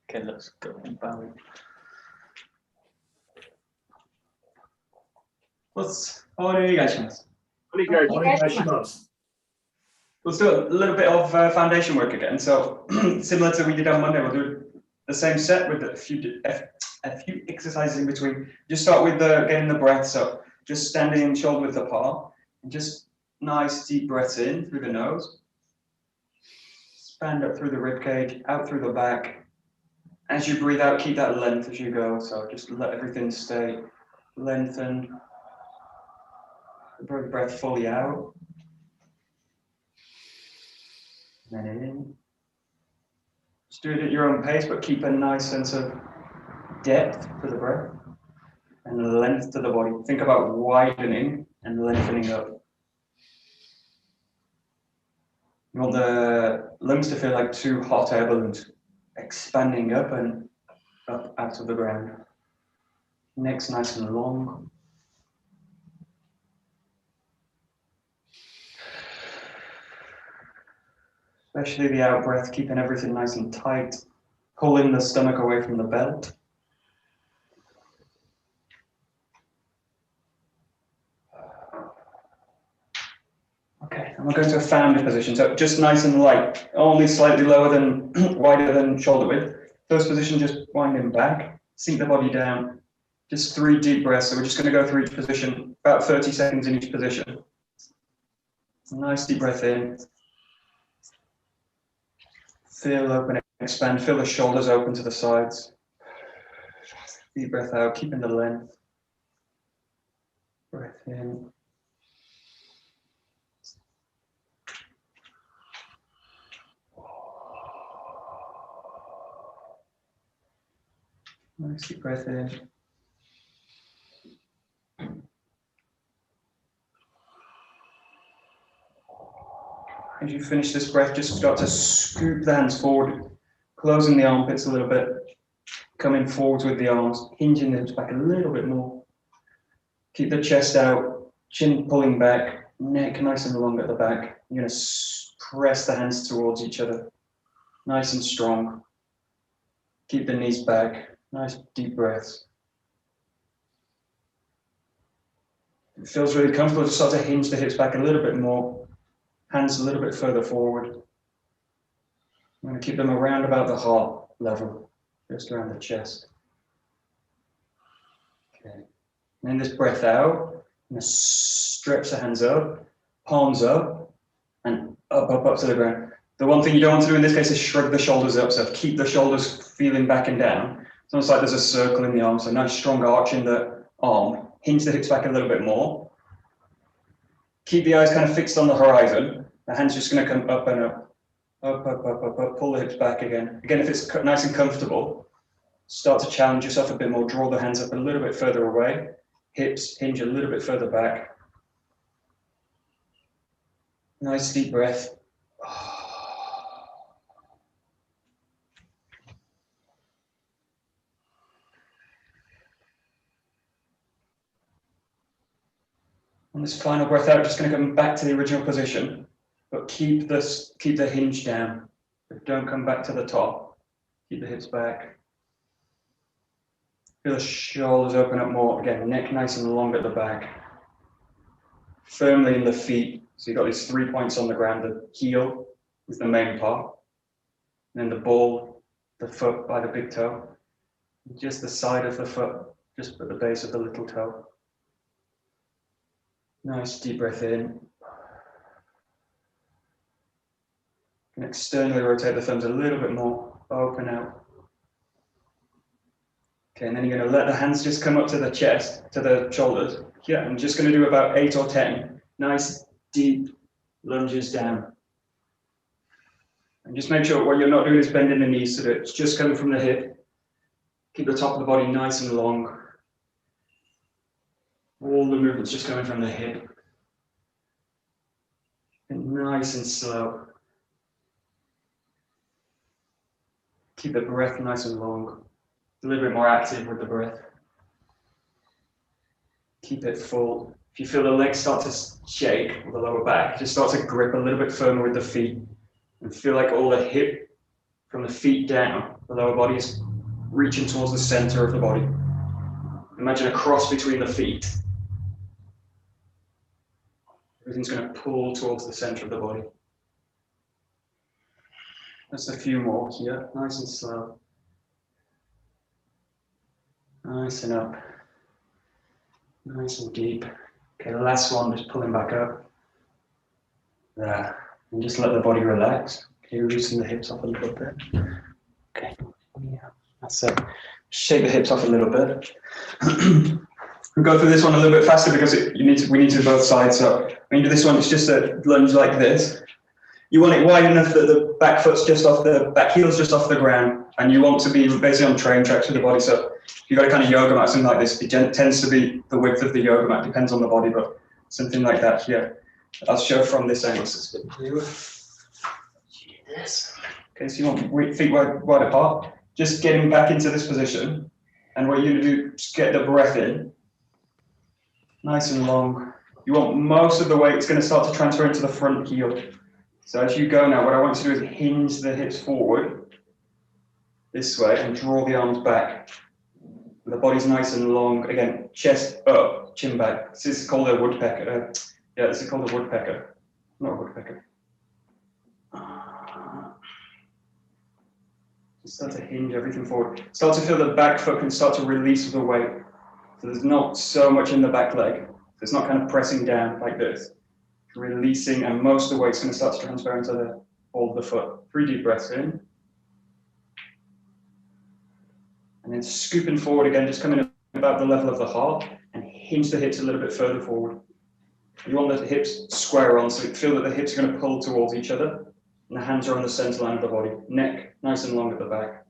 Okay, let's go. Bow. Let's do a little bit of foundation work again. So similar to we did on Monday, we'll do the same set with a few exercises in between. Just start with getting the breath. So just standing shoulder width apart, and just nice deep breaths in through the nose. Expand up through the rib cage, out through the back. As you breathe out, keep that length as you go. So just let everything stay lengthened. Bring the breath fully out. And then in. Just do it at your own pace, but keep a nice sense of depth to the breath and length to the body. Think about widening and lengthening up. You want the lungs to feel like two hot air balloons, expanding up and up out of the ground. Neck's nice and long. Especially the out breath, keeping everything nice and tight, pulling the stomach away from the belt. Okay, and we're going to a founded position. So just nice and light, only slightly lower than, wider than shoulder width. First position, just winding back, sink the body down. Just 3 deep breaths. So we're just going to go through each position, about 30 seconds in each position. Nice deep breath in. Feel open, expand, feel the shoulders open to the sides. Deep breath out, keeping the length. Breath in. Nice deep breath in. As you finish this breath, just start to scoop the hands forward, closing the armpits a little bit, coming forwards with the arms, hinging the hips back a little bit more. Keep the chest out, chin pulling back, neck nice and long at the back. You're going to press the hands towards each other, nice and strong. Keep the knees back, nice deep breaths. If it feels really comfortable, just start to hinge the hips back a little bit more. Hands a little bit further forward. I'm going to keep them around about the heart level, just around the chest. Okay. And then this breath out, I'm going to stretch the hands up, palms up, and up to the ground. The one thing you don't want to do in this case is shrug the shoulders up, so keep the shoulders feeling back and down. It's almost like there's a circle in the arm, so nice strong arch in the arm. Hinge the hips back a little bit more. Keep the eyes kind of fixed on the horizon. The hand's just going to come up and up. Up, pull the hips back again. Again, if it's nice and comfortable, start to challenge yourself a bit more. Draw the hands up a little bit further away. Hips hinge a little bit further back. Nice deep breath. On this final breath out, just going to come back to the original position, but keep the hinge down. But don't come back to the top. Keep the hips back. Feel the shoulders open up more. Again, neck nice and long at the back. Firmly in the feet. So you've got these 3 points on the ground. The heel is the main part. And then the ball, the foot by the big toe. Just the side of the foot, just at the base of the little toe. Nice deep breath in. And externally rotate the thumbs a little bit more, open out. Okay, and then you're going to let the hands just come up to the chest, to the shoulders. Yeah, I'm just going to do about 8 or 10 nice deep lunges down. And just make sure what you're not doing is bending the knees, so that it's just coming from the hip. Keep the top of the body nice and long. All the movements just coming from the hip. And nice and slow. Keep the breath nice and long. A little bit more active with the breath. Keep it full. If you feel the legs start to shake, or the lower back, just start to grip a little bit firmer with the feet. And feel like all the hip from the feet down The lower body is reaching towards the center of the body. Imagine a cross between the feet. Everything's going to pull towards the center of the body. Just a few more here, nice and slow. Nice and up. Nice and deep. Okay, the last one, just pulling back up. There. And just let the body relax. Okay, loosen the hips up a little bit. Okay, yeah, that's it. Shake the hips off a little bit. We'll go through this one a little bit faster because we need to do both sides. So when you do this one, it's just a lunge like this. You want it wide enough that the back foot's just off the back heel's just off the ground, and you want to be basically on train tracks with the body. So if you've got a kind of yoga mat, something like this, it tends to be the width of the yoga mat, depends on the body, but something like that here. I'll show from this angle, so it's a bit clearer. Yes. Okay, so you want feet wide apart. Just getting back into this position, and what you're going to do, just get the breath in, nice and long. You want most of the weight, it's going to start to transfer into the front heel. So as you go now, what I want you to do is hinge the hips forward this way and draw the arms back. The body's nice and long. Again, chest up, chin back. This is called a woodpecker. This is called a woodpecker, not a woodpecker. Start to hinge everything forward. Start to feel the back foot can start to release the weight. So there's not so much in the back leg. It's not kind of pressing down like this. Releasing, and most of the weight's going to start to transfer into the ball of the foot. 3 deep breaths in. And then scooping forward again, just coming about the level of the heart, and hinge the hips a little bit further forward. You want the hips square on, so you feel that the hips are going to pull towards each other, and the hands are on the center line of the body. Neck nice and long at the back.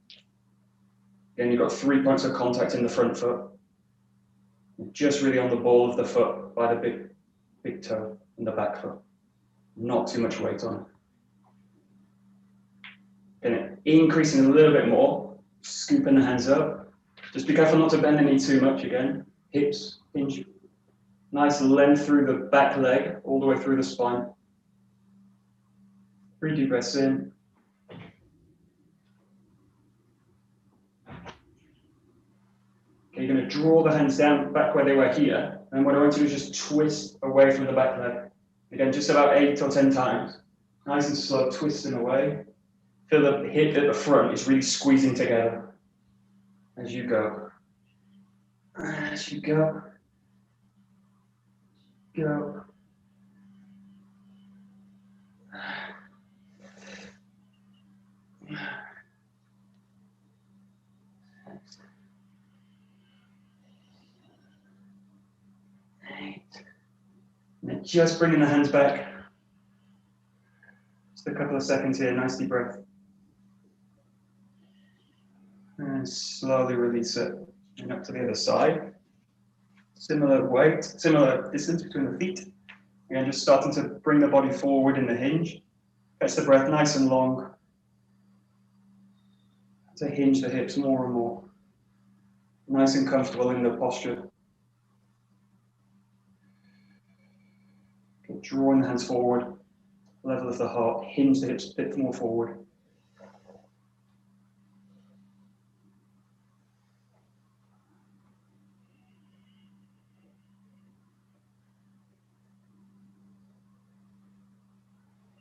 Again, you've got 3 points of contact in the front foot. Just really on the ball of the foot by the big toe and the back foot. Not too much weight on it. Then increasing a little bit more, scooping the hands up. Just be careful not to bend the knee too much again. Hips, hinge. Nice length through the back leg, all the way through the spine. 3 deep breaths in. Okay, you're going to draw the hands down back where they were here. And what I want you to do is just twist away from the back leg. Again, just about 8 or 10 times. Nice and slow, twisting away. Feel the hip at the front is really squeezing together as you go. As you go. Go. And just bringing the hands back. Just a couple of seconds here, nice deep breath. And slowly release it. And up to the other side. Similar weight, similar distance between the feet. Again, just starting to bring the body forward in the hinge. Catch the breath nice and long. To hinge the hips more and more. Nice and comfortable in the posture. Okay, drawing the hands forward, level of the heart, hinge the hips a bit more forward.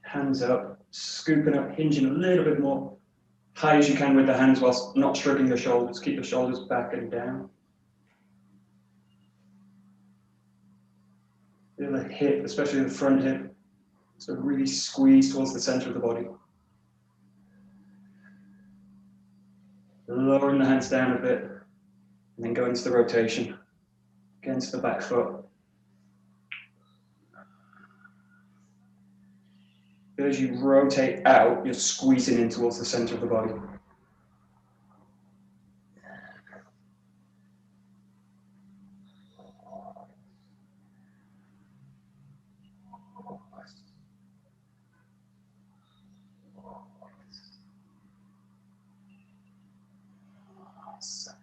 Hands up, scooping up, hinging a little bit more high as you can with the hands whilst not shrugging the shoulders. Keep the shoulders back and down. Feel the hip, especially the front hip, so really squeeze towards the center of the body. Lowering the hands down a bit, and then go into the rotation against the back foot. As you rotate out, you're squeezing in towards the center of the body.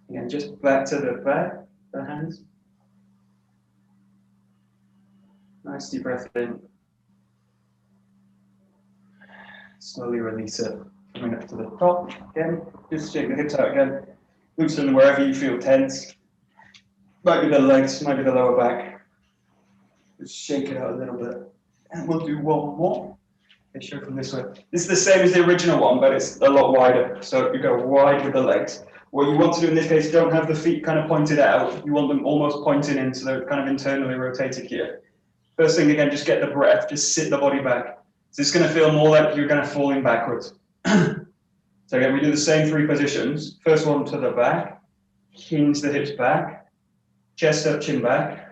Again, just back to the back, the hands. Nice deep breath in. Slowly release it. Coming up to the top again. Just shake the hips out again. Loosen wherever you feel tense. Might be the legs, might be the lower back. Just shake it out a little bit. And we'll do one more. Okay, show from this way. This is the same as the original one, but it's a lot wider. So you go wide with the legs. What you want to do in this case, don't have the feet kind of pointed out. You want them almost pointing in, so they're kind of internally rotated here. First thing again, just get the breath, just sit the body back. So it's going to feel more like you're kind of falling backwards. So again, we do the same 3 positions. First one to the back, hinge the hips back, chest up, chin back.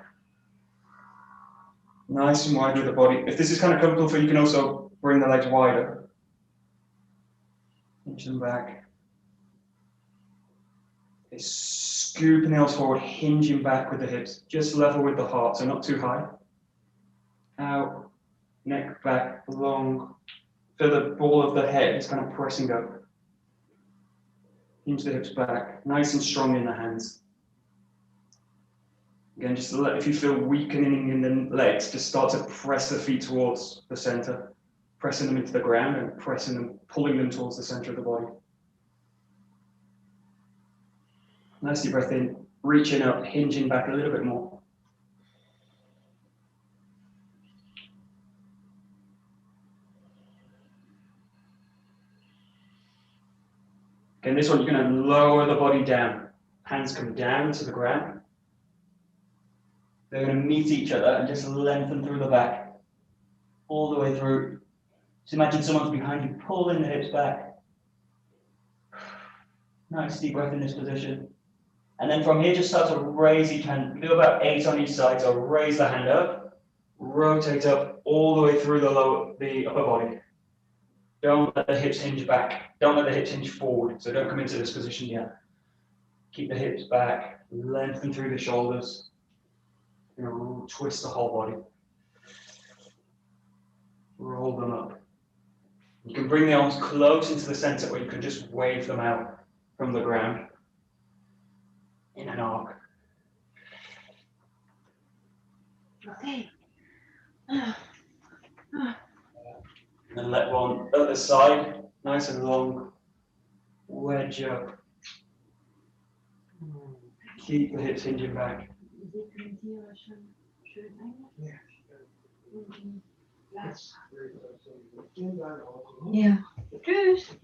Nice and wide with the body. If this is kind of comfortable for you, you can also bring the legs wider. Hinge them back. Okay, scoop the nails forward, hinging back with the hips, just level with the heart, so not too high. Out, neck back, long. Feel the ball of the head is kind of pressing up. Hinge the hips back, nice and strong in the hands. Again, just if you feel weakening in the legs, just start to press the feet towards the center, pressing them into the ground and pressing them, pulling them towards the center of the body. Nice deep breath in, reaching up, hinging back a little bit more. Okay, this one, you're going to lower the body down. Hands come down to the ground. They're going to meet each other and just lengthen through the back, all the way through. Just imagine someone's behind you, pulling the hips back. Nice deep breath in this position. And then from here, just start to raise each hand. Do about 8 on each side. So raise the hand up, rotate up all the way through the upper body. Don't let the hips hinge back. Don't let the hips hinge forward. So don't come into this position yet. Keep the hips back, lengthen through the shoulders. You know, twist the whole body. Roll them up. You can bring the arms close into the center, or you can just wave them out from the ground in an arc. Okay. And let one other side, nice and long, wedge up. Keep the hips hinging back. Yeah. Tschüss.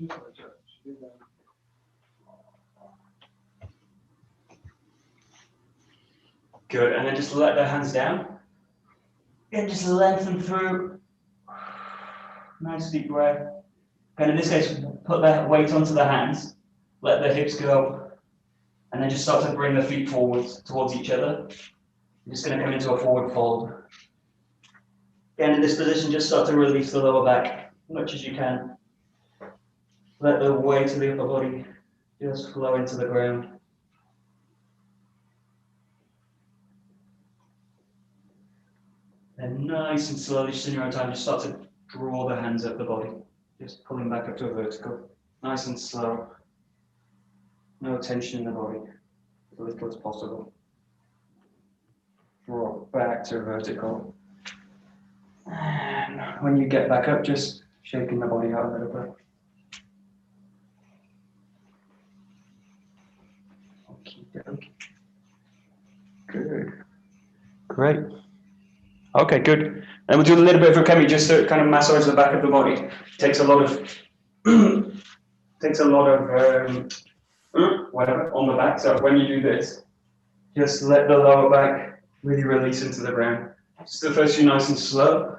Good, and then just let their hands down. And just lengthen through. Nice deep breath. And in this case, put the weight onto the hands, let the hips go, and then just start to bring the feet forward towards each other. You're just going to come into a forward fold. Again, in this position, just start to release the lower back as much as you can. Let the weight of the upper body just flow into the ground. And nice and slowly, just in your own time, just start to draw the hands up the body. Just pulling back up to a vertical. Nice and slow. No tension in the body. As little as possible. Draw back to a vertical. And when you get back up, just shaking the body out a little bit. Okay. Good. Great. Okay, good. And we'll do a little bit of 𝒂𝒄𝒄𝒖 just to kind of massage the back of the body. It takes a lot of whatever on the back. So when you do this, just let the lower back really release into the ground. Just the first few nice and slow,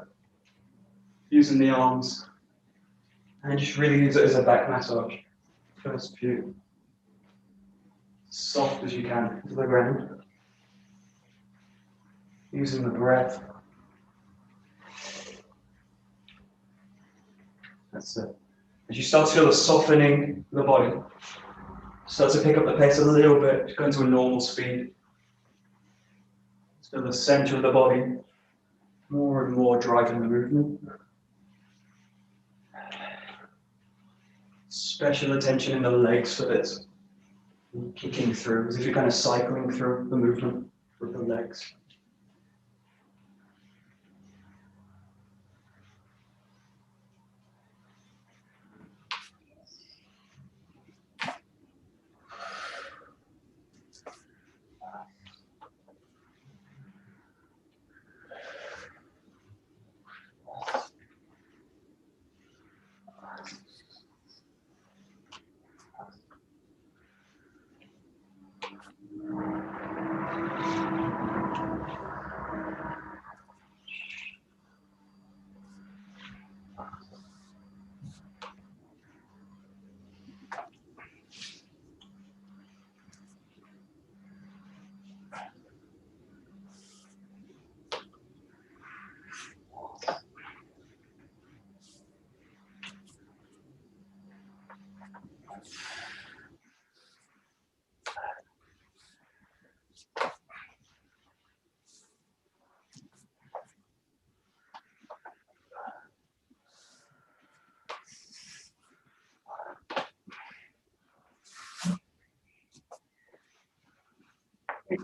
using the arms, and just really use it as a back massage. First few, soft as you can to the ground, using the breath. That's it. As you start to feel the softening of the body, start to pick up the pace a little bit, go into a normal speed. Feel the center of the body more and more driving the movement. Special attention in the legs for this. Kicking through, as if you're kind of cycling through the movement with the legs.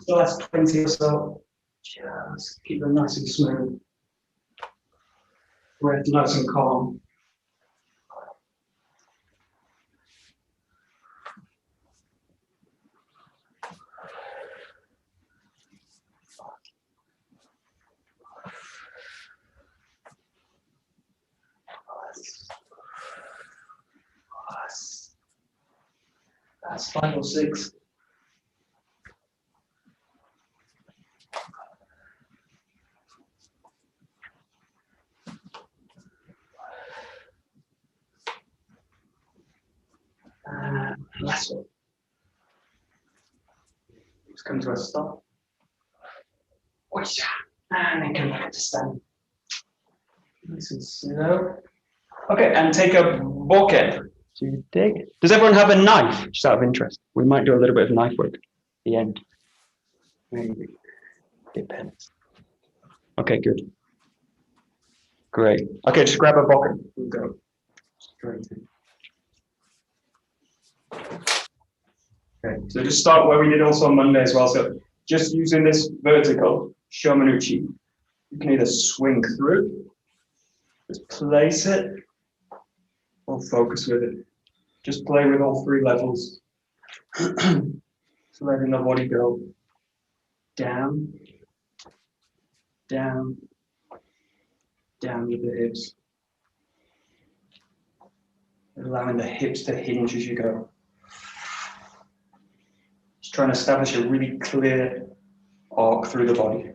The last 20 or so, just keep them nice and smooth. Breath nice and calm. That's 5 or 6. Last one. Just come to a stop. And then come back to stand. Nice and slow. Okay, and take a bokken. So you dig. Does everyone have a knife? Just out of interest. We might do a little bit of knife work at the end. Maybe. Depends. Okay, good. Great. Okay, just grab a bokken. We'll go straight in. Okay, so just start where we did also on Monday as well. So just using this vertical shomanuchi, you can either swing through, just place it, or focus with it. Just play with all 3 levels. So letting the body go down, down, down with the hips. Allowing the hips to hinge as you go. Just trying to establish a really clear arc through the body,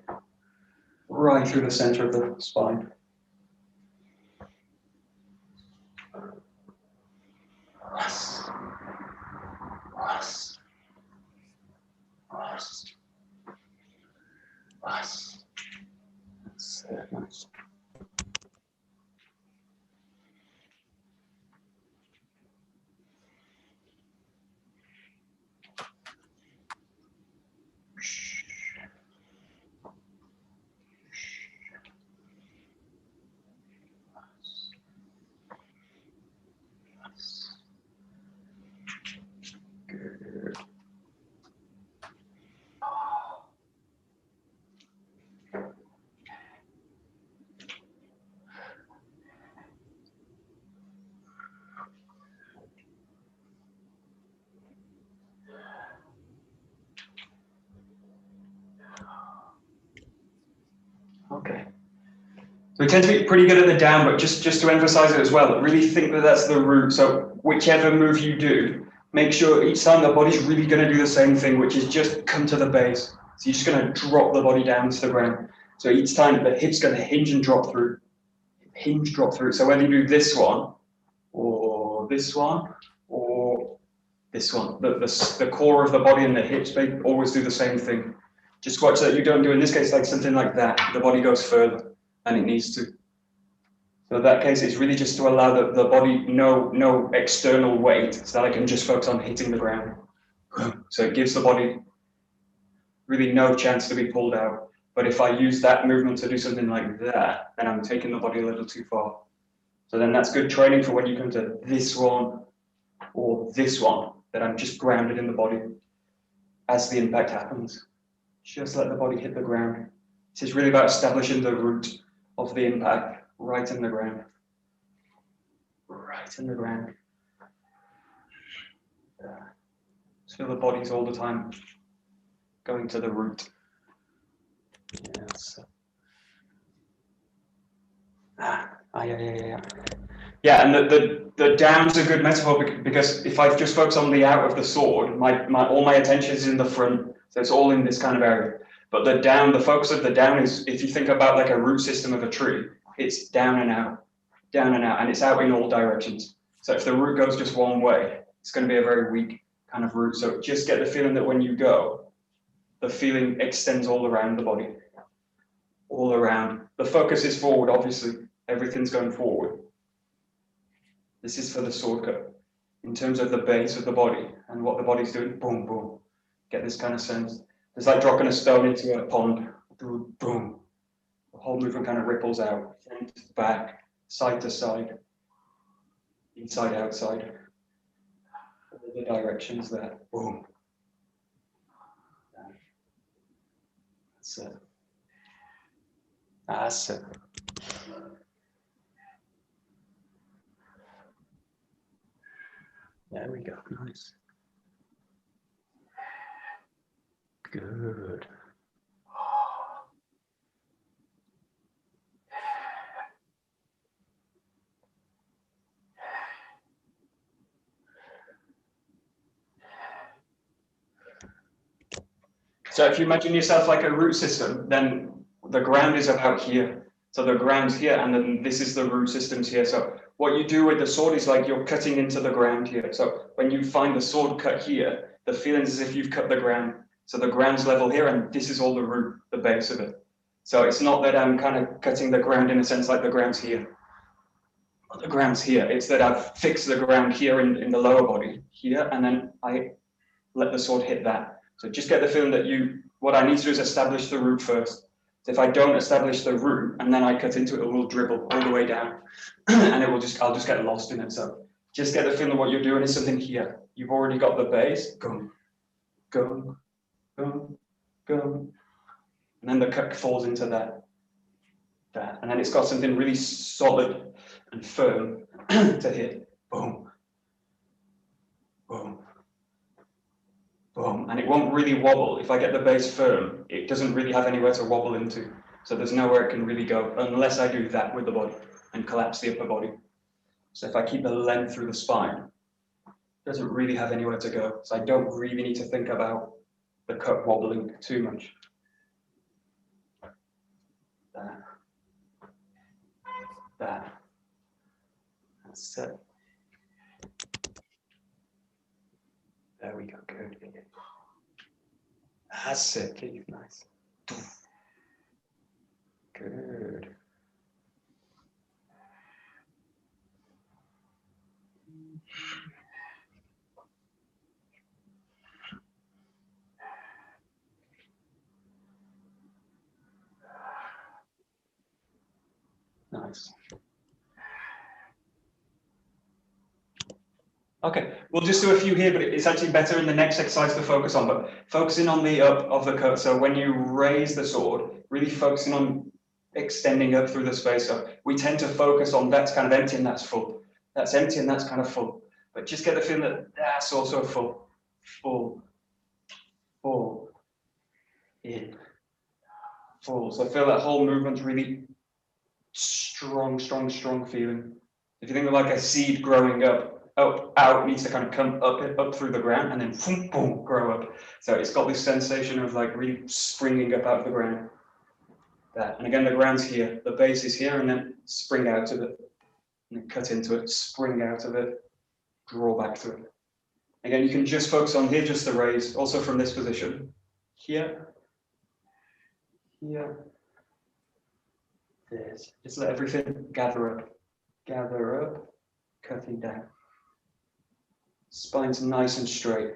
right through the center of the spine. That's nice. Good. Okay. So we tend to be pretty good at the down, but just to emphasize it as well, really think that that's the root. So whichever move you do, make sure each time the body's really going to do the same thing, which is just come to the base. So you're just going to drop the body down to the ground. So each time the hip's going to hinge and drop through. Hinge, drop through. So whether you do this one, or this one, or this one, the core of the body and the hips, they always do the same thing. Just watch that you don't do, in this case, like something like that. The body goes further than it needs to. So in that case, it's really just to allow the body no external weight, so that I can just focus on hitting the ground. So it gives the body really no chance to be pulled out. But if I use that movement to do something like that, then I'm taking the body a little too far. So then that's good training for when you come to this one or this one, that I'm just grounded in the body as the impact happens. Just let the body hit the ground. This is really about establishing the root of the impact right in the ground. Right in the ground. Just feel the bodies all the time going to the root. Yes. Yeah, and the down's a good metaphor because if I just focus on the out of the sword, all my attention is in the front, so it's all in this kind of area. But the down, the focus of the down is, if you think about like a root system of a tree, it's down and out, and it's out in all directions. So if the root goes just one way, it's going to be a very weak kind of root. So just get the feeling that when you go, the feeling extends all around the body, all around. The focus is forward, obviously. Everything's going forward. This is for the sword cut. in terms of the base of the body and what the body's doing. Boom, boom. Get this kind of sense. It's like dropping a stone into a pond. Boom. The whole movement kind of ripples out, front, back, side to side, inside, outside. All the directions there. Boom. That's it. That's it. There we go. Nice. Good. So if you imagine yourself like a root system, then the ground is about here. So the ground's here, and then this is the root systems here. So what you do with the sword is like you're cutting into the ground here. So when you find the sword cut here, the feeling is as if you've cut the ground. So the ground's level here, and this is all the root, the base of it. So it's not that I'm kind of cutting the ground in a sense like the ground's here. The ground's here. It's that I've fixed the ground here in the lower body, here, and then I let the sword hit that. So just get the feeling that what I need to do is establish the root first. So if I don't establish the root and then I cut into it, it will dribble all the way down and I'll just get lost in it. So just get the feeling that what you're doing is something here. You've already got the base, go, go, go, go. And then the cut falls into that. And then it's got something really solid and firm to hit. Boom, boom. Boom. And it won't really wobble. If I get the base firm, it doesn't really have anywhere to wobble into. So there's nowhere it can really go unless I do that with the body and collapse the upper body. So if I keep the length through the spine, it doesn't really have anywhere to go. So I don't really need to think about the cut wobbling too much. That. That. That's it. There we go, good. That's it, Keith, nice. Good. Nice. Okay, we'll just do a few here, but it's actually better in the next exercise to focus on, but focusing on the up of the cut. So when you raise the sword, really focusing on extending up through the space. So we tend to focus on that's kind of empty and that's full. That's empty and that's kind of full. But just get the feeling that that's also full. Full. Full. In. Full. So feel that whole movement really strong, strong, strong feeling. If you think of like a seed growing up, out needs to kind of come up through the ground and then boom, boom, grow up. So it's got this sensation of like really springing up out of the ground. That. And again, the ground's here, the base is here, and then spring out of it, and then cut into it, spring out of it, draw back to it. Again, you can just focus on here, just the raise, also from this position. Here, here, this. Just let everything gather up, cutting down. Spine's nice and straight,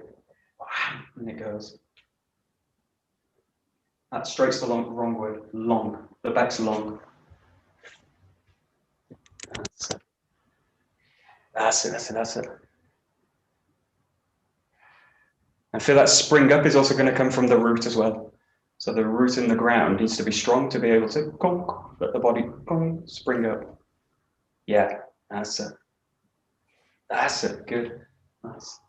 and it goes. That straight's the wrong word, long. The back's long. That's it. And feel that spring up is also going to come from the root as well. So the root in the ground needs to be strong to be able to let the body spring up. Yeah, that's it. That's it, good. Nice.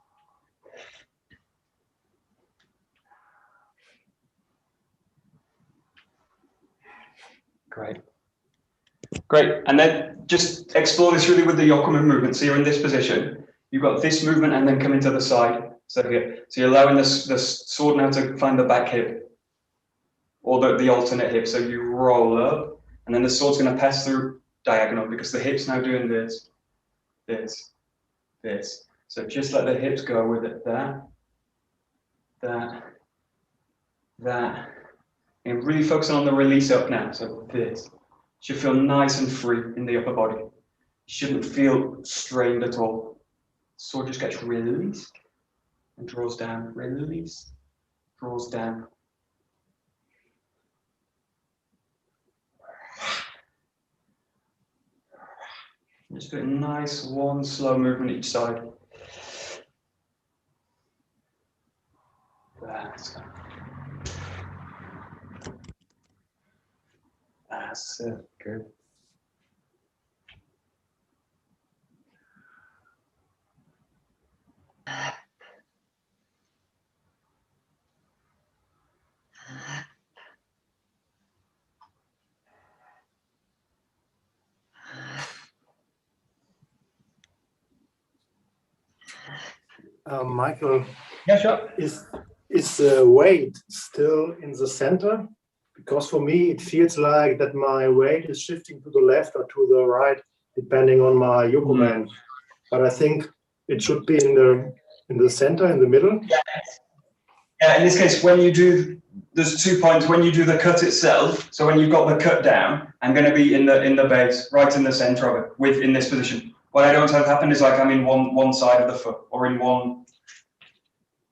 Great. And then just explore this really with the Yokomen movement. So you're in this position, you've got this movement and then come into the side. So here, so you're allowing the sword now to find the back hip or the alternate hip. So you roll up and then the sword's going to pass through diagonal because the hip's now doing this. So just let the hips go with it, that. And really focusing on the release up now. So this should feel nice and free in the upper body. You shouldn't feel strained at all. sword just gets released and draws down, release, draws down. Just do a nice one slow movement each side. That's it, good. Michael, Yeah, sure. is the weight still in the center? Because for me, it feels like that my weight is shifting to the left or to the right, depending on my yokomen. But I think it should be in the center, in the middle. Yeah, in this case, when you do, there's 2 points. When you do the cut itself, so when you've got the cut down, I'm going to be in the base, right in the center of it, in this position. What I don't have happen is like I'm in one side of the foot, or in one,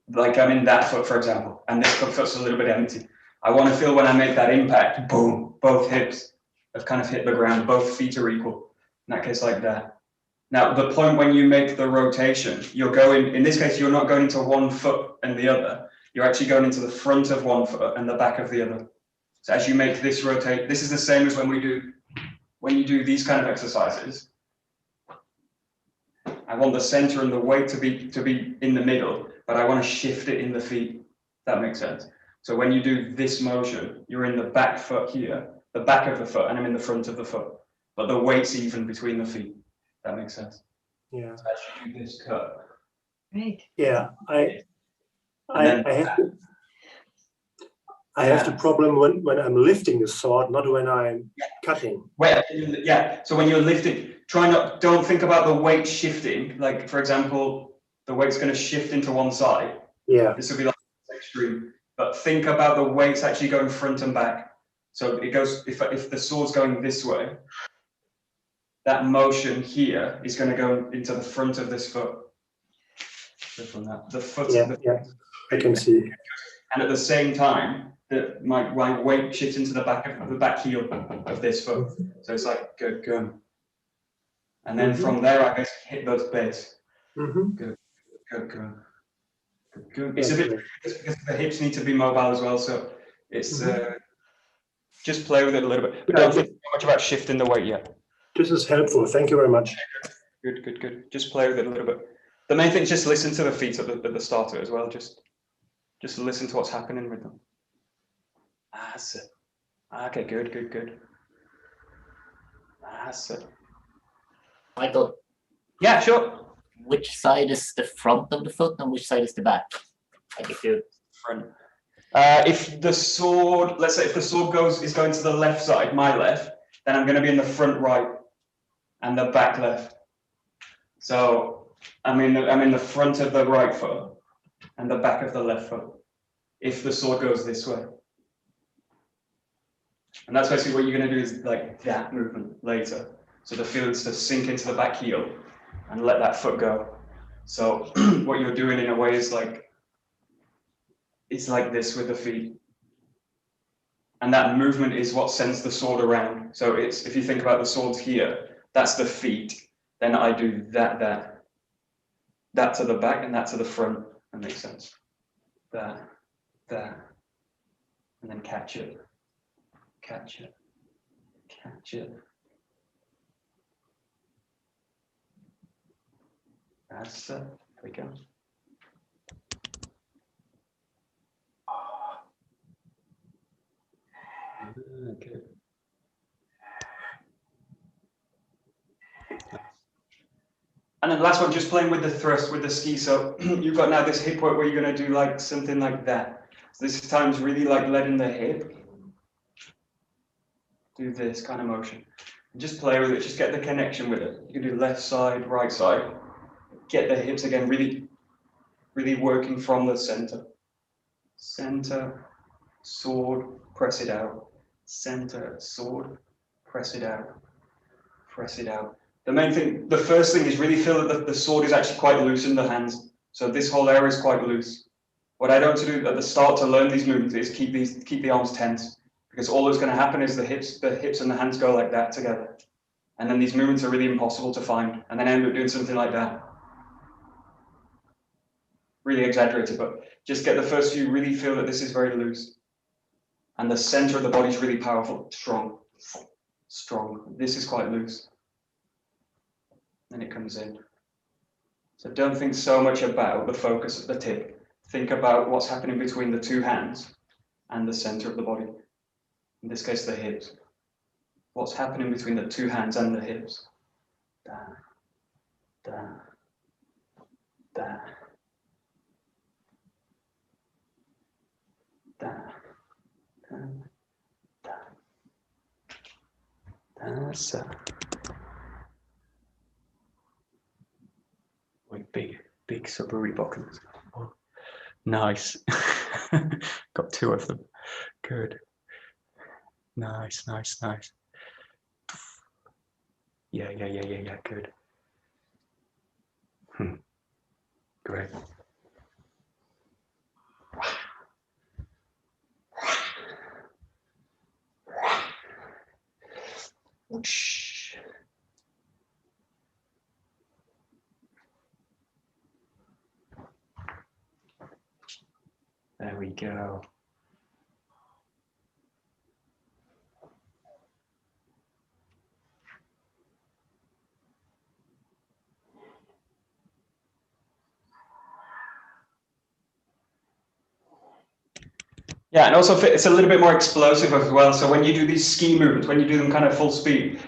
like I'm in that foot, for example, and this foot's a little bit empty. I want to feel when I make that impact, boom, both hips have kind of hit the ground, both feet are equal. In that case, like that. Now, the point when you make the rotation, you're going, in this case, you're not going into one foot and the other. You're actually going into the front of one foot and the back of the other. So as you make this rotate, this is the same as when you do these kind of exercises. I want the center and the weight to be in the middle, but I want to shift it in the feet. That makes sense. So when you do this motion, you're in the back foot here, the back of the foot, and I'm in the front of the foot. But the weight's even between the feet. That makes sense. Yeah. So as you do this cut. Right. Yeah, I have the problem when I'm lifting the sword, not when I'm cutting. Well, yeah. So when you're lifting, don't think about the weight shifting. Like, for example, the weight's going to shift into one side. Yeah. This will be like extreme. But think about the weight's actually going front and back. So it goes, if the sword's going this way, that motion here is going to go into the front of this foot. So from that, the foot. Yeah, I can see. And at the same time, my weight shifts into the back heel of this foot. So it's like good, good. And then from there, I guess hit those base. Good, good, good. Good. It's a bit because the hips need to be mobile as well. So it's just play with it a little bit. But don't think too much about shifting the weight yet. This is helpful. Thank you very much. Good, good, good. Just play with it a little bit. The main thing is just listen to the feet at the starter as well. Just listen to what's happening with them. That's it. Okay, good, good, good. That's it. Michael. Yeah, sure. Which side is the front of the foot and which side is the back? Like if you front. If the sword, let's say if the sword is going to the left side, my left, then I'm going to be in the front right and the back left. So I'm in the front of the right foot and the back of the left foot. If the sword goes this way. And that's basically what you're going to do is like that movement later. So the feeling's to sink into the back heel and let that foot go. So what you're doing in a way is like, it's like this with the feet. And that movement is what sends the sword around. So it's, if you think about the swords here, that's the feet. Then I do that to the back and that to the front. That makes sense. That, and then catch it, catch it, catch it. That's it. There we go. Okay. And then the last one, just playing with the thrust, with the ski. So you've got now this hip work where you're going to do like something like that. So this time's really like letting the hip do this kind of motion. And just play with it, just get the connection with it. You can do left side, right side. Get the hips again, really, really working from the center. Center, sword, press it out. Center, sword, press it out. Press it out. The main thing, the first thing is really feel that the sword is actually quite loose in the hands. So this whole area is quite loose. What I don't want to do at the start to learn these movements is keep the arms tense, because all that's going to happen is the hips and the hands go like that together. And then these movements are really impossible to find. And then I end up doing something like that. Really exaggerated, but just get the first few, really feel that this is very loose. And the center of the body is really powerful, strong. This is quite loose. Then it comes in. So don't think so much about the focus at the tip. Think about what's happening between the two hands and the center of the body. In this case, the hips. What's happening between the two hands and the hips? Da, da, da, da, da, da. That's big suburi bokkens. Oh, nice. Got two of them. Good. Nice. Yeah. Good. Great. Whoosh. There we go. Yeah, and also it's a little bit more explosive as well. So when you do these ski movements, when you do them kind of full speed,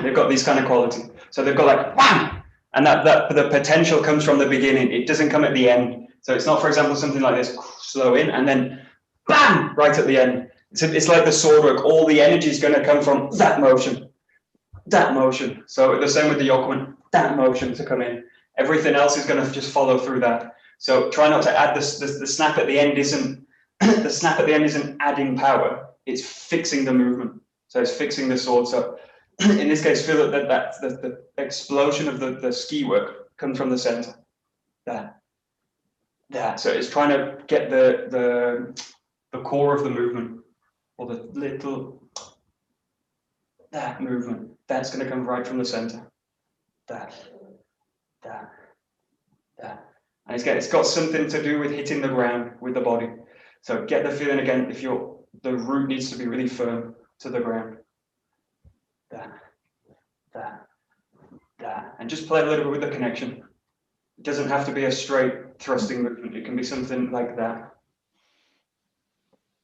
they've got these kind of qualities. So they've got like wham, and that the potential comes from the beginning. It doesn't come at the end. So it's not, for example, something like this, slow in and then bam, right at the end. It's like the sword work. All the energy is going to come from that motion. So the same with the yokumen, that motion to come in. Everything else is going to just follow through that. So try not to add the snap at the end isn't. The snap at the end isn't adding power, it's fixing the movement. So it's fixing the sword. So in this case, feel that the explosion of the ski work comes from the center. That. So it's trying to get the core of the movement, or the little, that movement. That's going to come right from the center. That. And it's got something to do with hitting the ground with the body. So get the feeling again, if the root needs to be really firm to the ground. That. And just play a little bit with the connection. It doesn't have to be a straight thrusting movement. It can be something like that.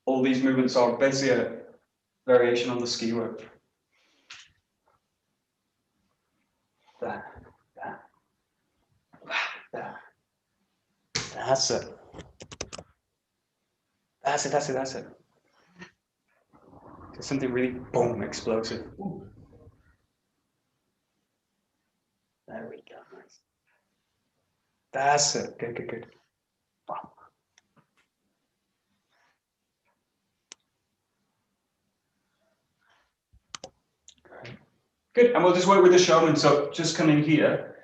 All these movements are basically a variation on the ski work. That. That's it. That's it. So something really boom, explosive. Ooh. There we go. Nice. That's it. Good. Wow. Good. And we'll just work with the shogun. So just come in here.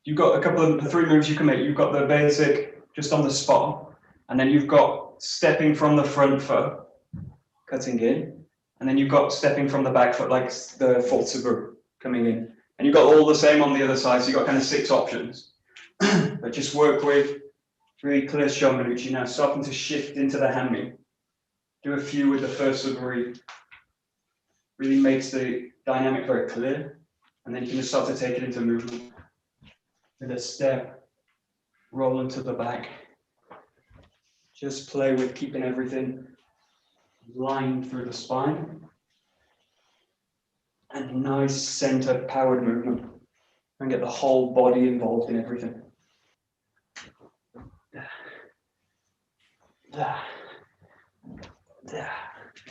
You've got a couple of the three moves you can make. You've got the basic just on the spot, and then you've got stepping from the front foot, cutting in, and then you've got stepping from the back foot, like the 𝒊𝒔𝒏 coming in. And you've got all the same on the other side, so you've got kind of 6 options. But just work with really clear shomanuchi. Now starting to shift into the hanmi. Do a few with the first 𝒊𝒏𝒈. Really makes the dynamic very clear. And then you can just start to take it into movement. With a step, roll into the back. Just play with keeping everything lined through the spine. And nice center powered movement. And get the whole body involved in everything. There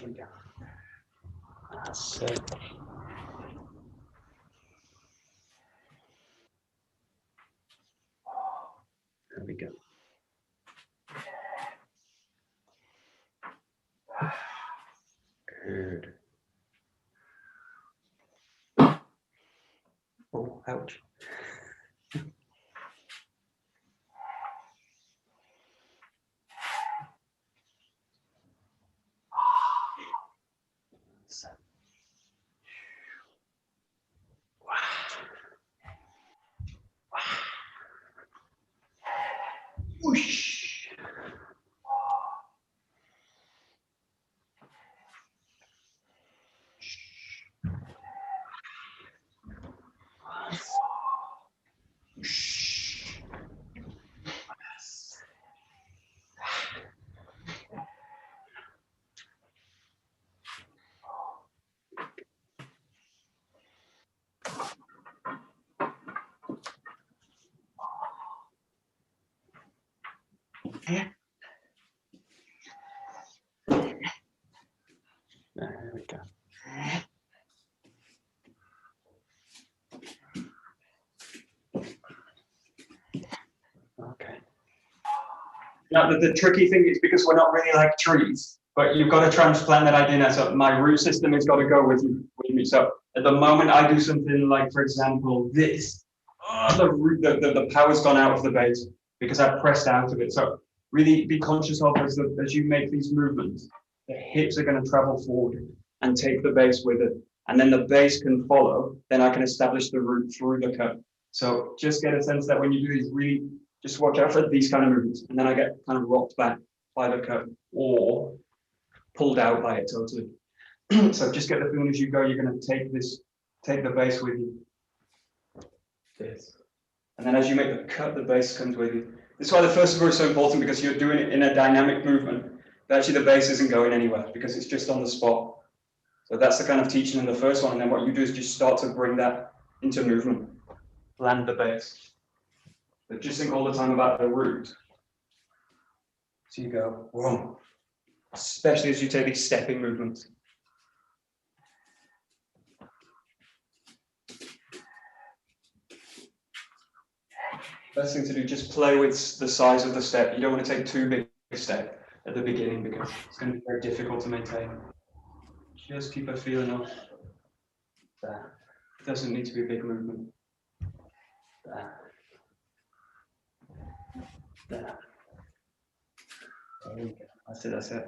we go. That's it. There we go. Good. Oh. Oh, ouch. Whoosh. There we go. Okay. Now the tricky thing is because we're not really like trees, but you've got to transplant that idea now. So my root system has got to go with me. So at the moment I do something like, for example, this, the power's gone out of the base because I pressed out of it. So really be conscious of as you make these movements, the hips are going to travel forward and take the base with it. And then the base can follow, then I can establish the root through the cut. So just get a sense that when you do these, really just watch out for these kind of movements. And then I get kind of rocked back by the cut or pulled out by it totally. So just get the feeling as you go, you're going to take the base with you. This. And then as you make the cut, the base comes with you. This is why the first score is so important, because you're doing it in a dynamic movement. But actually the base isn't going anywhere because it's just on the spot. So that's the kind of teaching in the first one. And then what you do is just start to bring that into movement. Land the base. But just think all the time about the root. So you go, whoa. Especially as you take these stepping movements. Best thing to do, just play with the size of the step. You don't want to take too big a step at the beginning because it's going to be very difficult to maintain. Just keep a feeling of there. It doesn't need to be a big movement. There. There. There we go. That's it, that's it.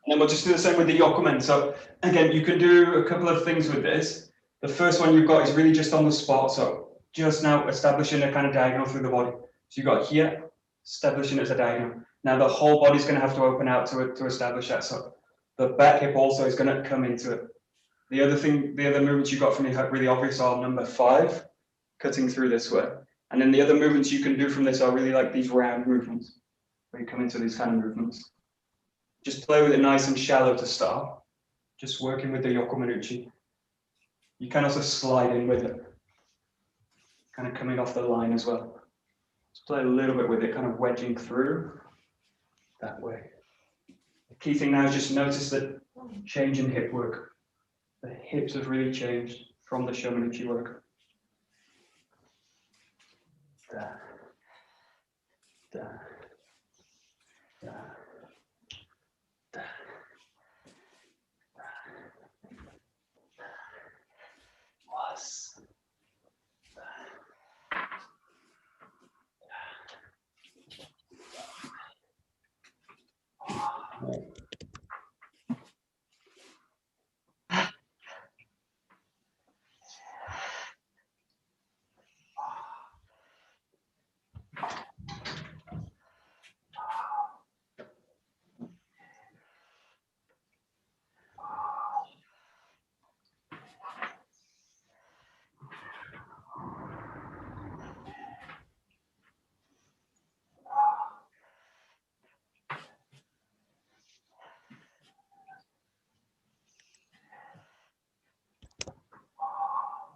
And then we'll just do the same with the 𝒂𝒂𝒻. So again, you can do a couple of things with this. The first one you've got is really just on the spot. So just now establishing a kind of diagonal through the body. So you've got here, establishing it as a diagonal. Now the whole body's going to have to open out to establish that. So the back hip also is going to come into it. The other movements you've got from me really obvious are number 5, cutting through this way. And then the other movements you can do from this are really like these round movements, where you come into these kind of movements. Just play with it nice and shallow to start. Just working with the 𝒂𝒂𝒻. You can also slide in with it. Kind of coming off the line as well. Just play a little bit with it, kind of wedging through that way. The key thing now is just notice that change in hip work. The hips have really changed from the 𝒊𝒏𝒈 work. There. There. There.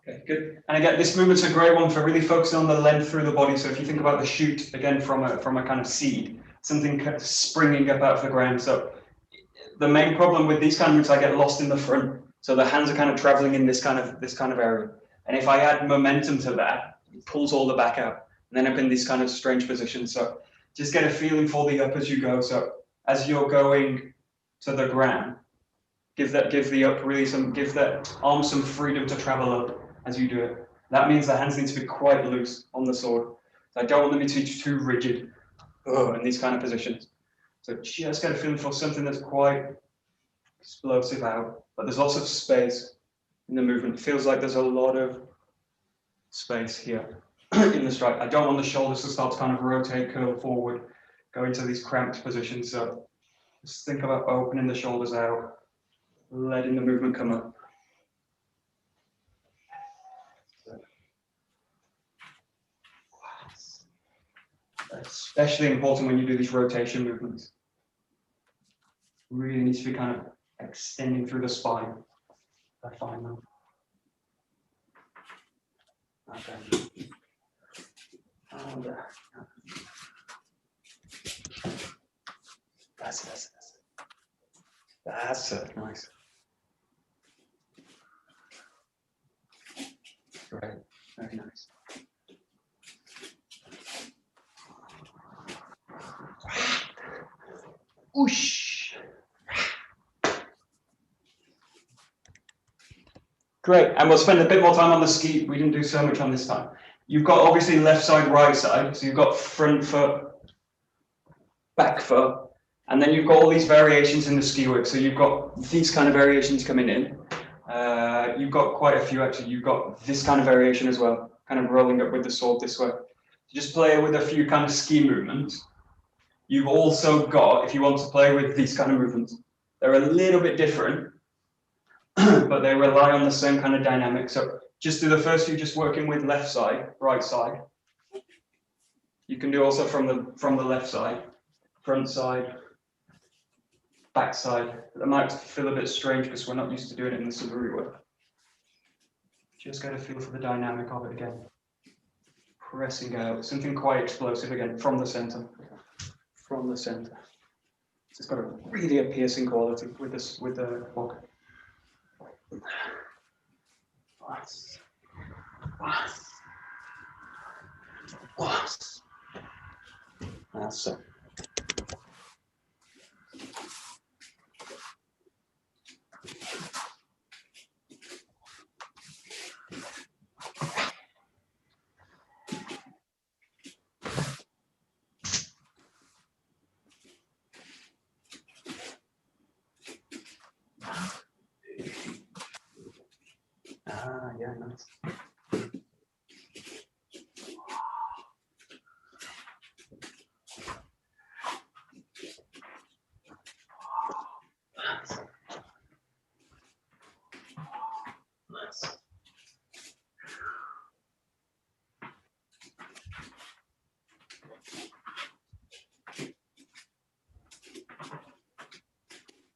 Okay, good. And again, this movement's a great one for really focusing on the length through the body. So if you think about the shoot again from a kind of seed, something kind of springing up out of the ground. So the main problem with these kind of moves, I get lost in the front. So the hands are kind of traveling in this kind of area. And if I add momentum to that, it pulls all the back out. And then I'm in this kind of strange position. So just get a feeling for the up as you go. So as you're going to the ground, give the up really give that arm some freedom to travel up as you do it. That means the hands need to be quite loose on the sword. So I don't want them to be too rigid in these kind of positions. So just get a feeling for something that's quite explosive out, but there's lots of space in the movement. It feels like there's a lot of space here in the strike. I don't want the shoulders to start to kind of rotate, curl forward, go into these cramped positions. So just think about opening the shoulders out, letting the movement come up. Especially important when you do these rotation movements. Really needs to be kind of extending through the spine. I find that. Okay. And, that's it. Nice. Great. Very nice. Whoosh. Great, and we'll spend a bit more time on the ski. We didn't do so much on this time. You've got obviously left side, right side. So you've got front foot, back foot, and then you've got all these variations in the ski work. So you've got these kind of variations coming in. You've got quite a few actually. You've got this kind of variation as well, kind of rolling up with the sword this way. Just play with a few kind of ski movements. You've also got, if you want to play with these kind of movements, they're a little bit different, but they rely on the same kind of dynamic. So just do the first few, just working with left side, right side. You can do also from the left side, front side, back side. That might feel a bit strange because we're not used to doing it in the Suburi way. Just get a feel for the dynamic of it again. Pressing out, something quite explosive again from the center. From the center. It's got a piercing quality with this, with the bokkhen. That's it. Yeah, nice.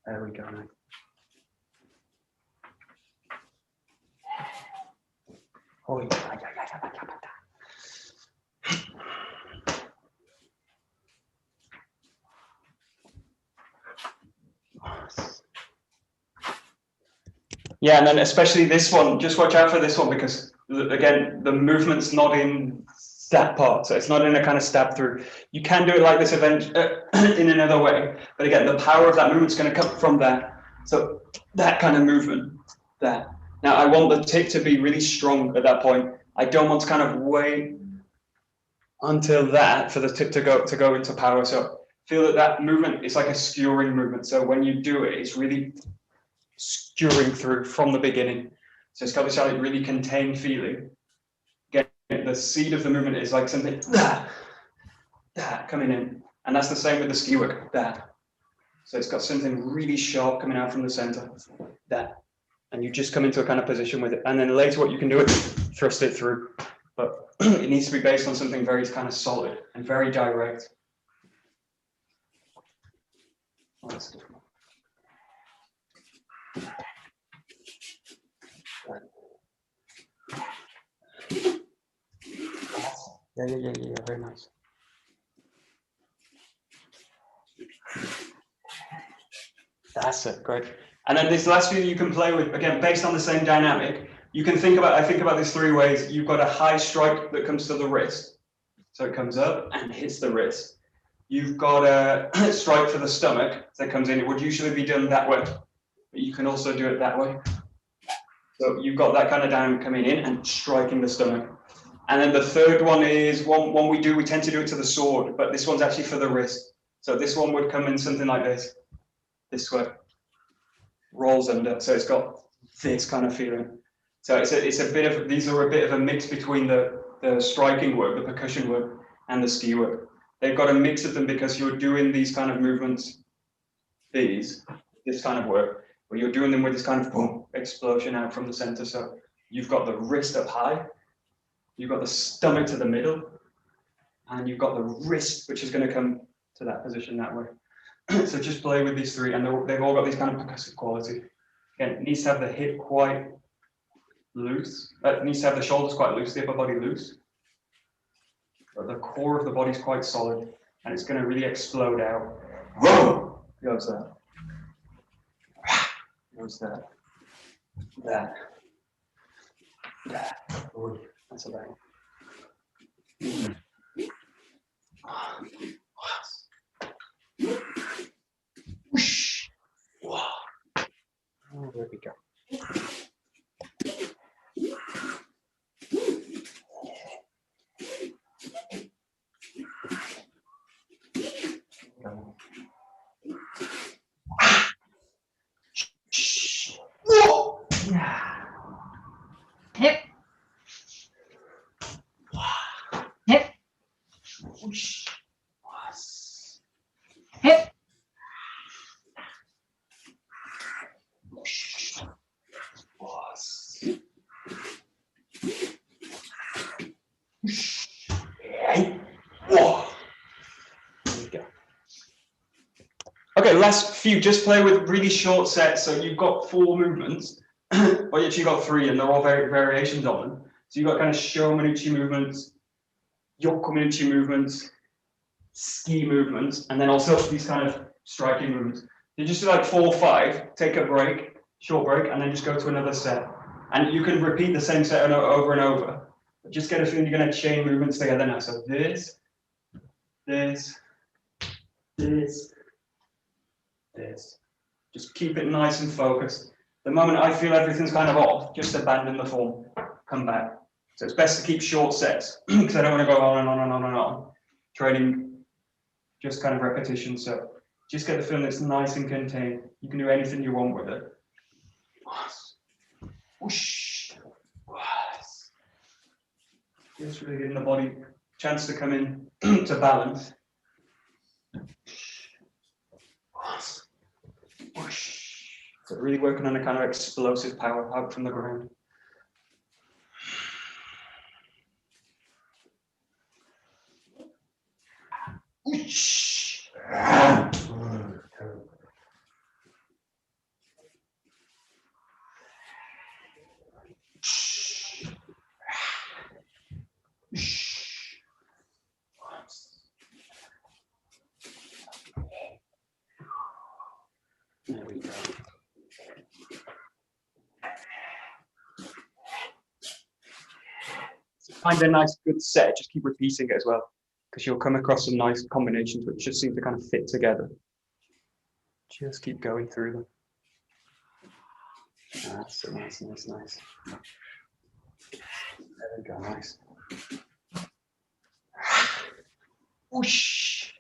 There we go. Oh, yeah. Yeah, and then especially this one, just watch out for this one because, again, the movement's not in that part, so it's not in a kind of stab through. You can do it like this event in another way, but again, the power of that movement's going to come from that. So that kind of movement, that. Now, I want the tip to be really strong at that point. I don't want to kind of wait until that for the tip to go into power. So feel that movement is like a skewering movement. So when you do it, it's really skewering through from the beginning. So it's got this like really contained feeling. Again, the seed of the movement is like something that coming in, and that's the same with the ski work. That. So it's got something really sharp coming out from the center. That. And you just come into a kind of position with it. And then later what you can do is thrust it through. But it needs to be based on something very kind of solid and very direct. Oh, that's different. Yeah, very nice. That's it, great. And then this last few you can play with, again, based on the same dynamic. You can think about, I think about this 3 ways. You've got a high strike that comes to the wrist. So it comes up and hits the wrist. You've got a strike for the stomach that comes in. It would usually be done that way, but you can also do it that way. So you've got that kind of dynamic coming in and striking the stomach. And then the third one is one we tend to do it to the sword, but this one's actually for the wrist. So this one would come in something like this way, rolls under. So it's got this kind of feeling. So it's a bit of, these are a bit of a mix between the striking work, the percussion work, and the ski work. They've got a mix of them because you're doing these kind of movements, this kind of work, where you're doing them with this kind of boom, explosion out from the center. So you've got the wrist up high, you've got the stomach to the middle, and you've got the wrist, which is going to come to that position that way. So just play with these 3, and they've all got these kind of percussive quality. Again, it needs to have the hip quite loose. It needs to have the shoulders quite loose, the upper body loose. But the core of the body is quite solid, and it's going to really explode out. Whoa! Goes that. Goes that. That. That. Oh, that's a bang. Whoosh. Wow. Oh, there we go. Hip. Hip. Hip. Okay, last few, just play with really short sets. So you've got 4 movements, or actually you've got 3, and they're all variations on them. So you've got kind of Sho Manuchi movements, Yoku Manuchi movements, ski movements, and then also these kind of striking movements. You just do like 4 or 5, take a break, short break, and then just go to another set. And you can repeat the same set over and over. But just get a feeling you're going to chain movements together now. So this, this, this, this. Just keep it nice and focused. The moment I feel everything's kind of off, just abandon the form, come back. So it's best to keep short sets because I don't want to go on and on and on and on. Training just kind of repetition. So just get the feeling it's nice and contained. You can do anything you want with it. Whoosh. Just really giving the body a chance to come in to balance. So really working on a kind of explosive power out from the ground. There we go. So find a nice good set, just keep repeating it as well, because you'll come across some nice combinations which just seem to kind of fit together. Just keep going through them. That's so nice, nice, nice. There we go, nice. Whoosh.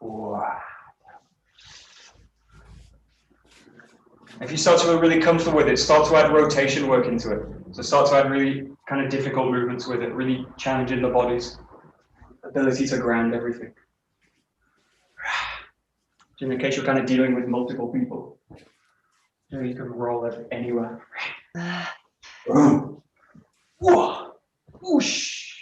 Wow. If you start to feel really comfortable with it, start to add rotation work into it. So start to add really kind of difficult movements with it, really challenging the body's ability to ground everything. In case you're kind of dealing with multiple people, you can roll it anywhere. Whoosh.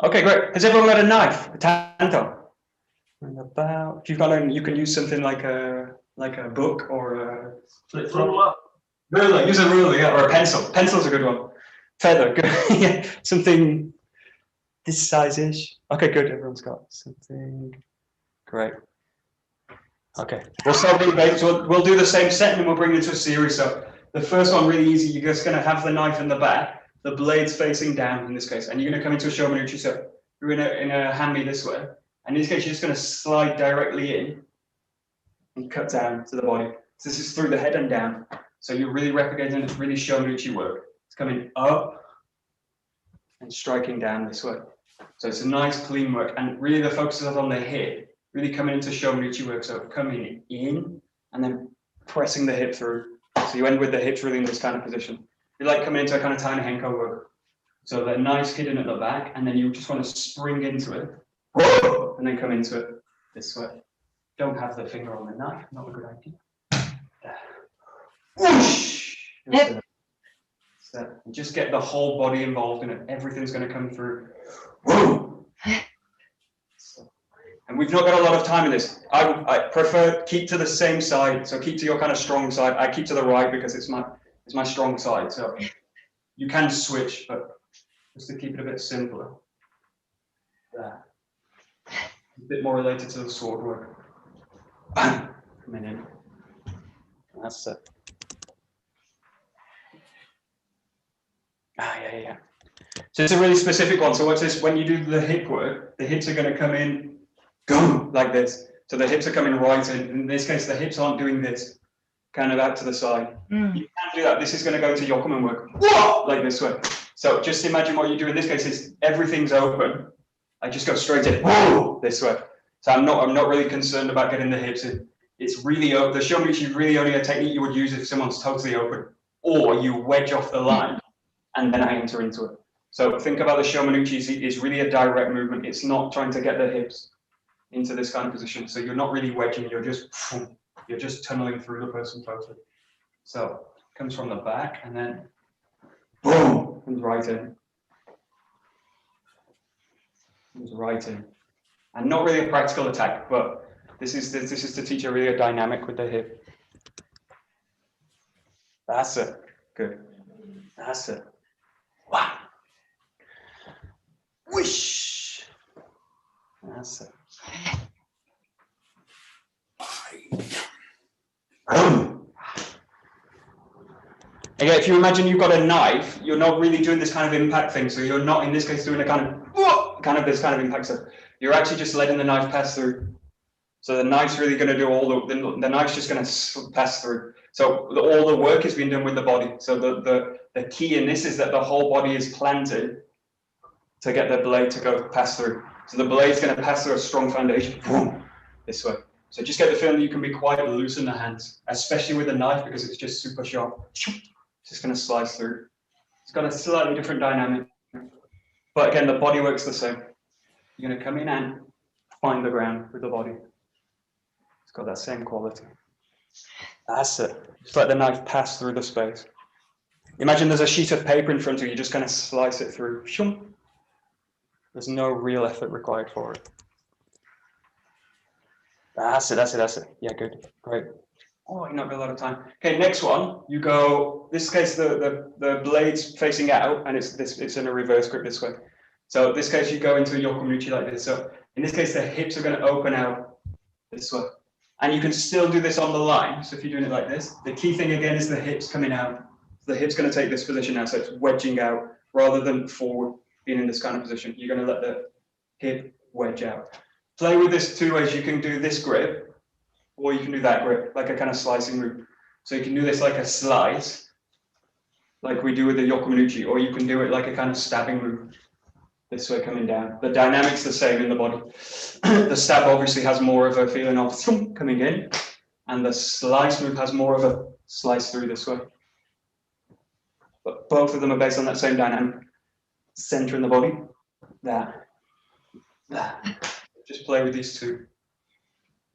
Okay, great. Has everyone got a knife, a tanto? And about, if you've got you can use something like a book or a flip Ruler. ruler. Use a ruler, yeah, or a pencil. Pencil's a good one. Feather, good. Yeah, something this size-ish. Okay, good. Everyone's got something. Great. Okay, we'll start with basics. We'll do the same set and then we'll bring it into a series. So the first one, really easy. You're just going to have the knife in the back, the blade's facing down in this case, and you're going to come into a shomanuchi. So you're in a hand-me this way. And in this case, you're just going to slide directly in and cut down to the body. So this is through the head and down. So you're really replicating, it's really shomanuchi work. It's coming up and striking down this way. So it's a nice clean work. And really the focus is on the hip, really coming into shomanuchi work. So coming in and then pressing the hip through. So you end with the hips really in this kind of position. You like coming into a kind of tiny henko work. So they're nice hidden at the back, and then you just want to spring into it. And then come into it this way. Don't have the finger on the knife, not a good idea. Whoosh! Yep. So just get the whole body involved in it. Everything's going to come through. Whoa! So, and we've not got a lot of time in this. I prefer keep to the same side. So keep to your kind of strong side. I keep to the right because it's my strong side. So you can switch, but just to keep it a bit simpler. There. A bit more related to the sword work. Bang! Coming in. That's it. Yeah. So it's a really specific one. So what's this? When you do the hip work, the hips are going to come in, go like this. So the hips are coming right in. In this case, the hips aren't doing this, kind of out to the side. You can't do that. This is going to go to Yokomen work, like this way. So just imagine what you do in this case is everything's open. I just go straight in, this way. So I'm not really concerned about getting the hips in. It's really open. The shomanuchi is really only a technique you would use if someone's totally open, or you wedge off the line and then I enter into it. So think about the shomanuchi is really a direct movement. It's not trying to get the hips into this kind of position. So you're not really wedging. You're just tunneling through the person totally. So it comes from the back and then boom, comes right in. Comes right in. And not really a practical attack, but this is to teach you really a dynamic with the hip. That's it. Good. That's it. Wow. Whoosh. That's it. Again, if you imagine you've got a knife, you're not really doing this kind of impact thing. So you're not, in this case, doing a kind of this kind of impact stuff. You're actually just letting the knife pass through. So the knife's really going to do all the knife's just going to pass through. So all the work is being done with the body. So the key in this is that the whole body is planted to get the blade to go pass through. So the blade's going to pass through a strong foundation, boom, this way. So just get the feeling that you can be quite loose in the hands, especially with a knife because it's just super sharp. It's just going to slice through. It's got a slightly different dynamic. But again, the body works the same. You're going to come in and find the ground with the body. It's got that same quality. That's it. Just let the knife pass through the space. Imagine there's a sheet of paper in front of you. You're just going to slice it through. There's no real effort required for it. That's it. Yeah, good. Great. Oh, you're not got a lot of time. Okay, next one. You go, this case, the blade's facing out, and it's in a reverse grip this way. So in this case, you go into a yokomuchi like this. So in this case, the hips are going to open out this way. And you can still do this on the line. So if you're doing it like this, the key thing again is the hips coming out. The hip's going to take this position now, so it's wedging out rather than forward, being in this kind of position. You're going to let the hip wedge out. Play with this two ways. You can do this grip, or you can do that grip, like a kind of slicing move. So you can do this like a slice, like we do with the yokomuchi, or you can do it like a kind of stabbing move. This way coming down. The dynamic's the same in the body. The stab obviously has more of a feeling of coming in, and the slice move has more of a slice through this way. But both of them are based on that same dynamic. Center in the body. That. Just play with these two.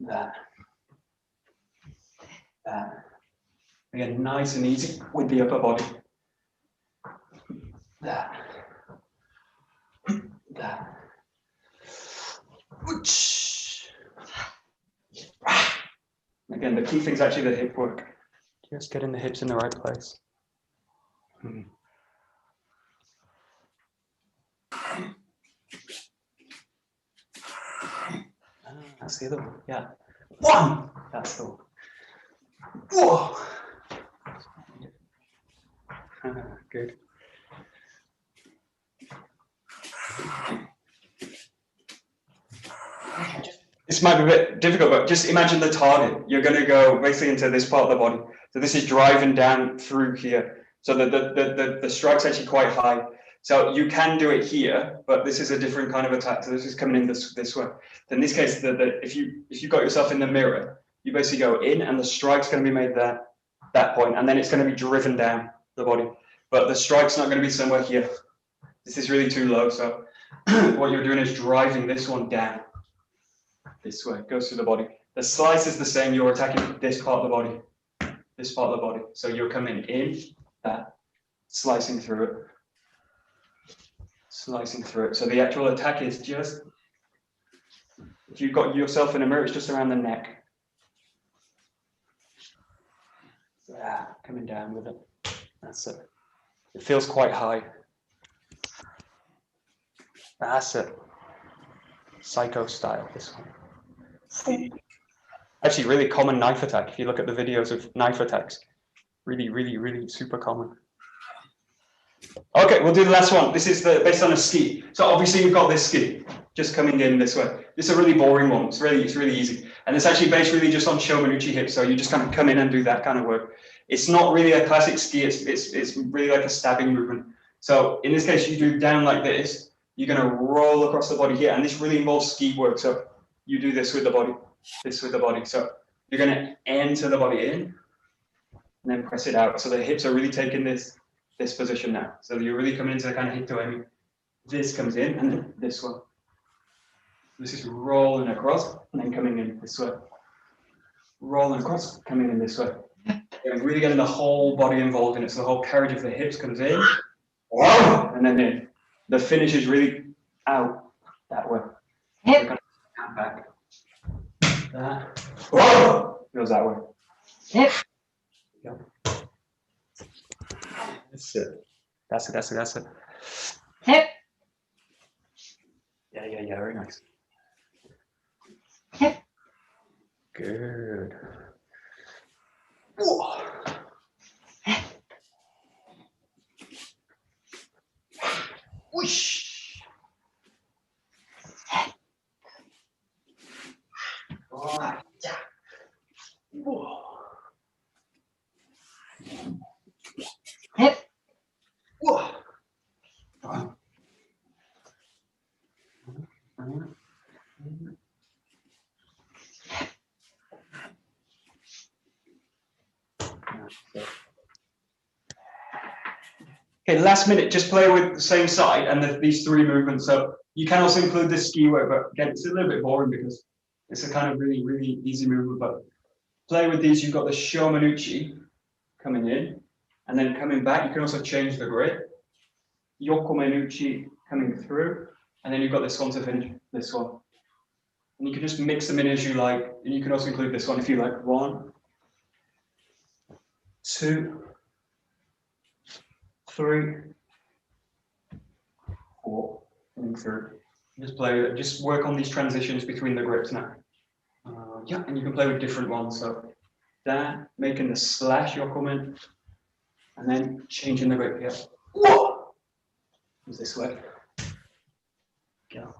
That. Again, nice and easy with the upper body. That. Again, the key thing is actually the hip work. Just getting the hips in the right place. That's the other one. Yeah. One. That's the one. Whoa. Good. This might be a bit difficult, but just imagine the target. You're going to go basically into this part of the body. So this is driving down through here. So the strike's actually quite high. So you can do it here, but this is a different kind of attack. So this is coming in this way. So in this case, if you got yourself in the mirror, you basically go in, and the strike's going to be made there, that point, and then it's going to be driven down the body. But the strike's not going to be somewhere here. This is really too low. So what you're doing is driving this one down. This way, goes through the body. The slice is the same. You're attacking this part of the body. This part of the body. So you're coming in, that, slicing through it. Slicing through it. So the actual attack is just, if you've got yourself in a mirror, it's just around the neck. Yeah, coming down with it. That's it. It feels quite high. That's it. Psycho style, this one. Actually, really common knife attack. If you look at the videos of knife attacks, really super common. Okay, we'll do the last one. This is based on a ski. So obviously you've got this ski just coming in this way. This is a really boring one. It's really easy, and it's actually based really just on Shomanuchi hips. So you just kind of come in and do that kind of work. It's not really a classic ski. It's really like a stabbing movement. So in this case, you do down like this. You're going to roll across the body here, and this really involves ski work. So you do this with the body, this with the body. So you're going to enter the body in, and then press it out. So the hips are really taking this position now. So you're really coming into the kind of hitoemi. This comes in, and then this one. This is rolling across, and then coming in this way. Rolling across, coming in this way. And really getting the whole body involved in it. So the whole carriage of the hips comes in, and then in. The finish is really out that way. Hip. So back. That. Goes that way. Hip. Yep. That's it. That's it. Hip. Yeah, very nice. Hip. Good. Whoosh. Oh, yeah. Whoa. Hip. Whoa. Okay, last minute, just play with the same side and these three movements. So you can also include this ski work, but again, it's a little bit boring because it's a kind of really easy movement. But play with these. You've got the Shomanuchi coming in, and then coming back. You can also change the grip. Yokomenuchi coming through, and then you've got this one to finish. This one, and you can just mix them in as you like. And you can also include this one if you like. 1, 2, 3, 4, coming through. Just play with it. Just work on these transitions between the grips now. Yeah, and you can play with different ones. So there, making the slash yokomen, and then changing the grip here. Whoa! Comes this way. Go.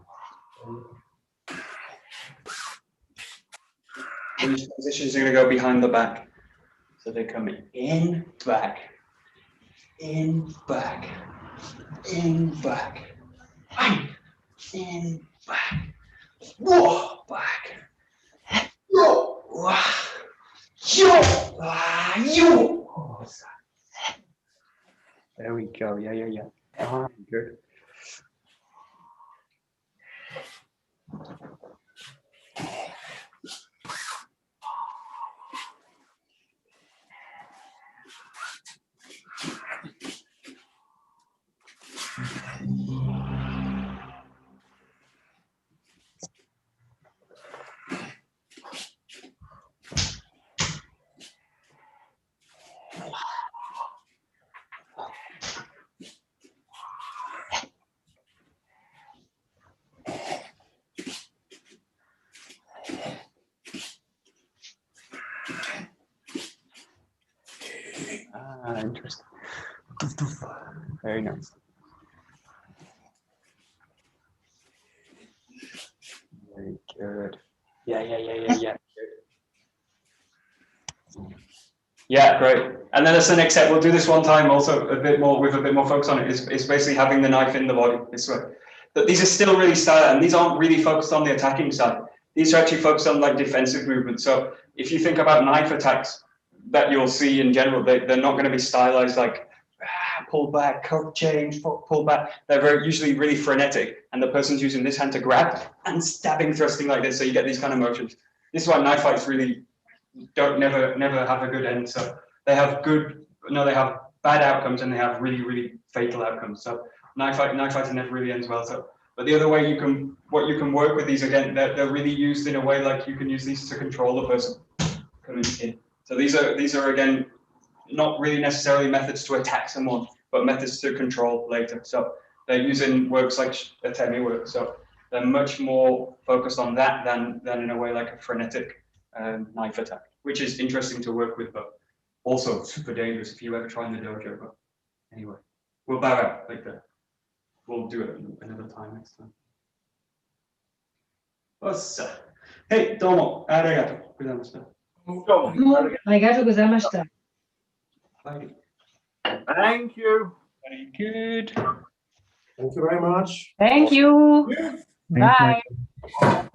These transitions are going to go behind the back. So they're coming in, back, in, back, in, back, in, back, whoa, back, yo, wah, yo, wah, yo. Oh, there we go. Yeah. Good. Interesting. Very nice. Very good. Yeah. Yeah, great. And then as the next step, we'll do this one time also a bit more with a bit more focus on it. Is basically having the knife in the body this way. But these are still really style, and these aren't really focused on the attacking side. These are actually focused on like defensive movement. So if you think about knife attacks that you'll see in general, they're not going to be stylized like pull back, coat change, pull back. They're usually really frenetic, and the person's using this hand to grab and stabbing, thrusting like this. So you get these kind of motions. This is why knife fights really never have a good end. So they have bad outcomes, and they have really fatal outcomes. So knife fighting never really ends well. So, but the other way you can work with these, again, they're really used in a way like you can use these to control the person coming in. So these are again not really necessarily methods to attack someone, but methods to control later. So they're using works like atemi work. So they're much more focused on that than in a way like a frenetic knife attack, which is interesting to work with, but also super dangerous if you ever try in the dojo. But anyway, we'll bow out like that. We'll do it another time next time. Hey, domo, arigato gozaimashita. Arigatou gozaimasu. Thank you. Very good. Thank you very much. Thank you. Thanks, Bye.